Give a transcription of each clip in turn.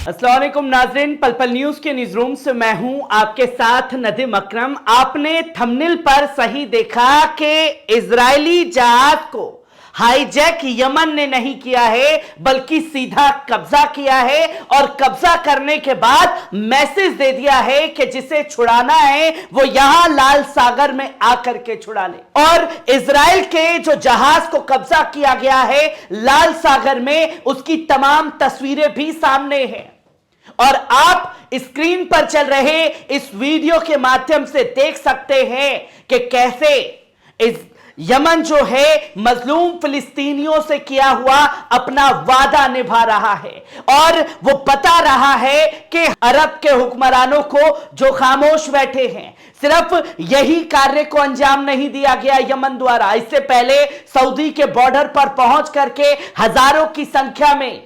अस्सलाम वालेकुम नाज़रीन, पल पल न्यूज के न्यूज रूम से मैं हूं आपके साथ नदीम अकरम। आपने थंबनेल पर सही देखा कि इजरायली जहाज को हाईजैक यमन ने नहीं किया है बल्कि सीधा कब्जा किया है और कब्जा करने के बाद मैसेज दे दिया है कि जिसे छुड़ाना है वो यहां लाल सागर में आकर के छुड़ा ले। और इजराइल के जो जहाज को कब्जा किया गया है लाल सागर में, उसकी तमाम तस्वीरें भी सामने हैं और आप स्क्रीन पर चल रहे इस वीडियो के माध्यम से देख सकते हैं कि कैसे इस यमन जो है मजलूम फिलिस्तीनियों से किया हुआ अपना वादा निभा रहा है और वो बता रहा है कि अरब के हुक्मरानों को जो खामोश बैठे हैं, सिर्फ यही कार्य को अंजाम नहीं दिया गया यमन द्वारा। इससे पहले सऊदी के बॉर्डर पर पहुंच करके हजारों की संख्या में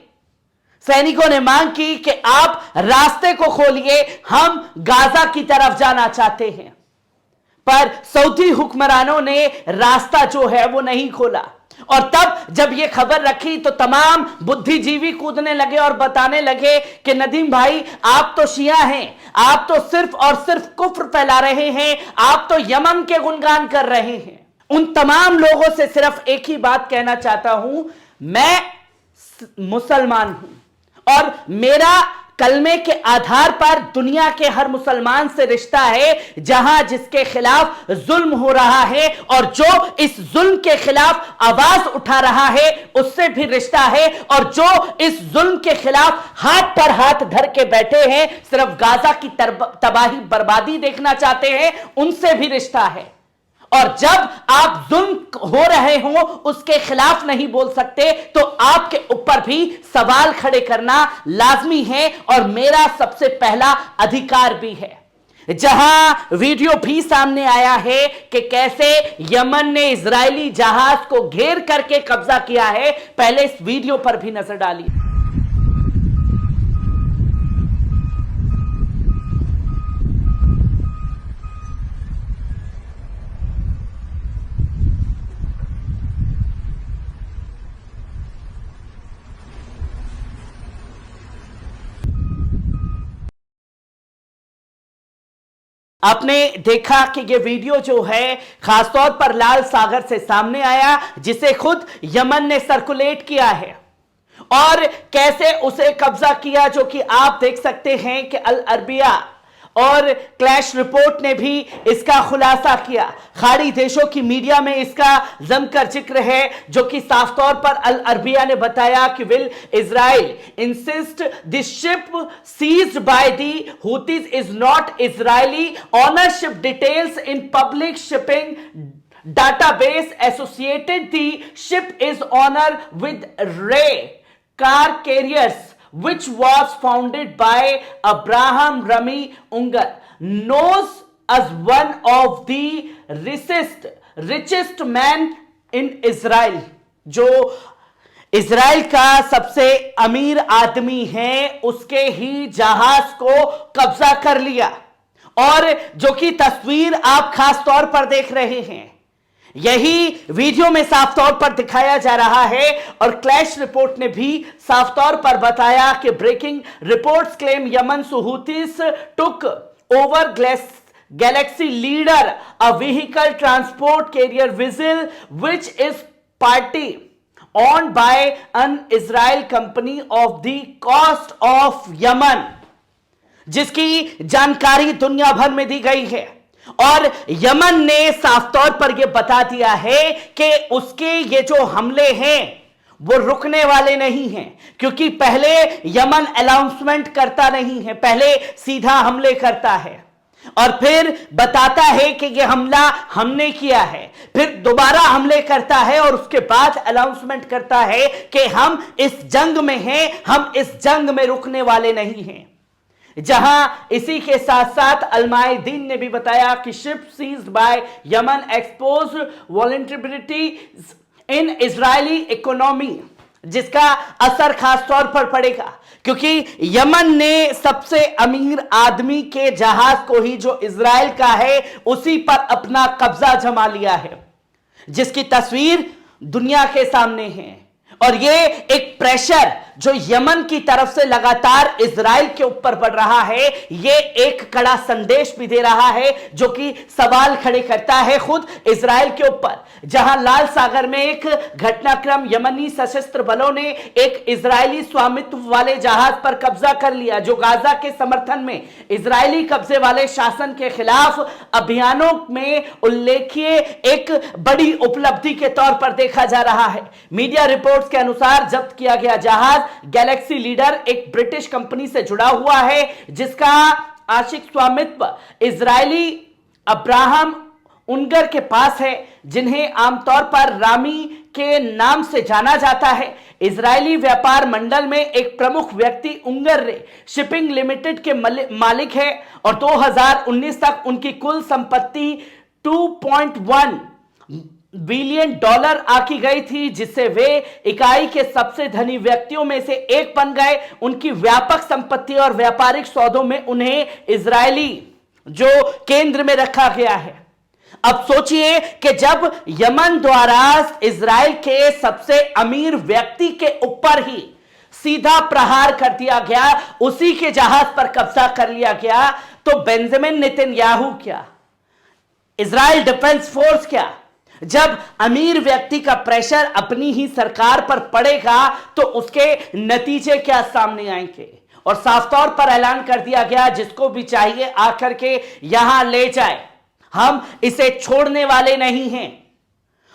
सैनिकों ने मांग की कि आप रास्ते को खोलिए, हम गाजा की तरफ जाना चाहते हैं। पर सऊदी हुक्मरानों ने रास्ता जो है वो नहीं खोला और तब जब ये खबर रखी तो तमाम बुद्धिजीवी कूदने लगे और बताने लगे कि नदीम भाई, आप तो शिया हैं, आप तो सिर्फ और सिर्फ कुफ्र फैला रहे हैं, आप तो यमन के गुणगान कर रहे हैं। उन तमाम लोगों से सिर्फ एक ही बात कहना चाहता हूं, मैं मुसलमान हूं और मेरा कलमे के आधार पर दुनिया के हर मुसलमान से रिश्ता है। जहां जिसके खिलाफ जुल्म हो रहा है और जो इस जुल्म के खिलाफ आवाज उठा रहा है उससे भी रिश्ता है, और जो इस जुल्म के खिलाफ हाथ पर हाथ धर के बैठे हैं, सिर्फ गाजा की तबाही बर्बादी देखना चाहते हैं, उनसे भी रिश्ता है। और जब आप जुल्म हो रहे हो उसके खिलाफ नहीं बोल सकते तो आपके ऊपर भी सवाल खड़े करना लाजमी है और मेरा सबसे पहला अधिकार भी है। जहां वीडियो भी सामने आया है कि कैसे यमन ने इजरायली जहाज को घेर करके कब्जा किया है, पहले इस वीडियो पर भी नजर डालिए। आपने देखा कि यह वीडियो जो है खासतौर पर लाल सागर से सामने आया, जिसे खुद यमन ने सर्कुलेट किया है और कैसे उसे कब्जा किया, जो कि आप देख सकते हैं कि अल अरबिया और क्लैश रिपोर्ट ने भी इसका खुलासा किया। खाड़ी देशों की मीडिया में इसका जमकर जिक्र है, जो कि साफ तौर पर अल अरबिया ने बताया कि will Israel insist this ship seized by the Houthis is not Israeli ownership details in public shipping database associated the ship is owner with Ray car carriers which was founded by Abraham Rami Ungar, knows as one of the richest man in Israel, जो Israel का सबसे अमीर आदमी है, उसके ही जहाज को कब्जा कर लिया। और जो कि तस्वीर आप खास तौर पर देख रहे हैं, यही वीडियो में साफ तौर पर दिखाया जा रहा है और क्लैश रिपोर्ट ने भी साफ तौर पर बताया कि breaking reports claim Yemen Houthis took over Galaxy Leader a vehicle transport carrier vessel which is partly owned by an Israel company of the coast of Yemen, जिसकी जानकारी दुनिया भर में दी गई है। और यमन ने साफ तौर पर यह बता दिया है कि उसके ये जो हमले हैं वो रुकने वाले नहीं हैं, क्योंकि पहले यमन अनाउंसमेंट करता नहीं है, पहले सीधा हमले करता है और फिर बताता है कि यह हमला हमने किया है, फिर दोबारा हमले करता है और उसके बाद अनाउंसमेंट करता है कि हम इस जंग में हैं, हम इस जंग में रुकने वाले नहीं हैं। जहां इसी के साथ साथ अलमायदीन ने भी बताया कि ship seized by Yemen exposes vulnerability in Israeli economy, जिसका असर खास तौर पर पड़ेगा, क्योंकि यमन ने सबसे अमीर आदमी के जहाज को ही जो इजराइल का है उसी पर अपना कब्जा जमा लिया है, जिसकी तस्वीर दुनिया के सामने है। और ये एक प्रेशर जो यमन की तरफ से लगातार इजराइल के ऊपर बढ़ रहा है, ये एक कड़ा संदेश भी दे रहा है जो कि सवाल खड़े करता है खुद इजराइल के ऊपर। जहां लाल सागर में एक घटनाक्रम, यमनी सशस्त्र बलों ने एक इजरायली स्वामित्व वाले जहाज पर कब्जा कर लिया जो गाजा के समर्थन में इजरायली कब्जे वाले शासन के खिलाफ अभियानों में उल्लेखनीय एक बड़ी उपलब्धि के तौर पर देखा जा रहा है। मीडिया रिपोर्ट्स के अनुसार जब्त किया गया जहाज गैलेक्सी लीडर एक ब्रिटिश कंपनी से जुड़ा हुआ है जिसका आंशिक स्वामित्व इजरायली अब्राहम उनगर के पास है, जिन्हें आमतौर पर रामी के नाम से जाना जाता है। इजरायली व्यापार मंडल में एक प्रमुख व्यक्ति उंगर रे शिपिंग लिमिटेड के मालिक है और 2019 तक उनकी कुल संपत्ति $2.1 बिलियन आंकी गई थी, जिससे वे इकाई के सबसे धनी व्यक्तियों में से एक बन गए। उनकी व्यापक संपत्ति और व्यापारिक सौदों में उन्हें इजरायली जो केंद्र में रखा गया है। अब सोचिए कि जब यमन द्वारा इजराइल के सबसे अमीर व्यक्ति के ऊपर ही सीधा प्रहार कर दिया गया, उसी के जहाज पर कब्जा कर लिया गया, तो बेंजामिन नेतन्याहू क्या, इजराइल डिफेंस फोर्स क्या, जब अमीर व्यक्ति का प्रेशर अपनी ही सरकार पर पड़ेगा तो उसके नतीजे क्या सामने आएंगे। और साफ तौर पर ऐलान कर दिया गया जिसको भी चाहिए आकर के यहां ले जाए, हम इसे छोड़ने वाले नहीं हैं।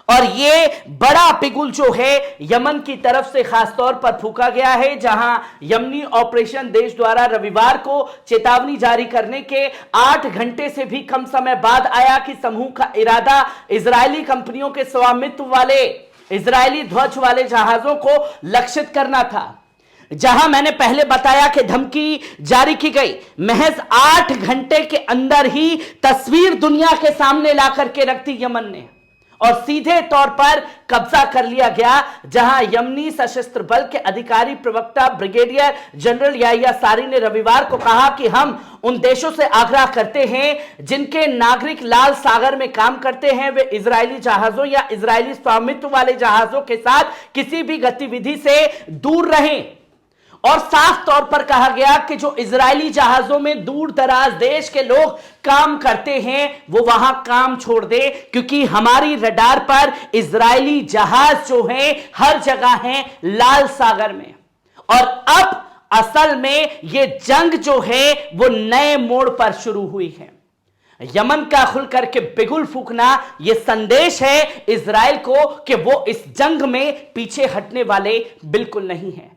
और ये बड़ा पिघुल जो है यमन की तरफ से खासतौर पर फूका गया है, जहां यमनी ऑपरेशन देश द्वारा रविवार को चेतावनी जारी करने के 8 घंटे से भी कम समय बाद आया कि समूह का इरादा इजरायली कंपनियों के स्वामित्व वाले इजरायली ध्वज वाले जहाजों को लक्षित करना था। जहां मैंने पहले बताया कि धमकी जारी की गई, महज 8 घंटे के अंदर ही तस्वीर दुनिया के सामने लाकर के रख दी यमन ने और सीधे तौर पर कब्जा कर लिया गया। जहां यमनी सशस्त्र बल के अधिकारी प्रवक्ता ब्रिगेडियर जनरल याहिया सारी ने रविवार को कहा कि हम उन देशों से आग्रह करते हैं जिनके नागरिक लाल सागर में काम करते हैं, वे इजरायली जहाजों या इजरायली स्वामित्व वाले जहाजों के साथ किसी भी गतिविधि से दूर रहें। और साफ तौर पर कहा गया कि जो इजरायली जहाजों में दूर दराज देश के लोग काम करते हैं वो वहां काम छोड़ दे, क्योंकि हमारी रडार पर इजरायली जहाज जो हैं हर जगह हैं लाल सागर में। और अब असल में ये जंग जो है वो नए मोड़ पर शुरू हुई है। यमन का खुल करके बिगुल फूकना यह संदेश है इजराइल को कि वो इस जंग में पीछे हटने वाले बिल्कुल नहीं है।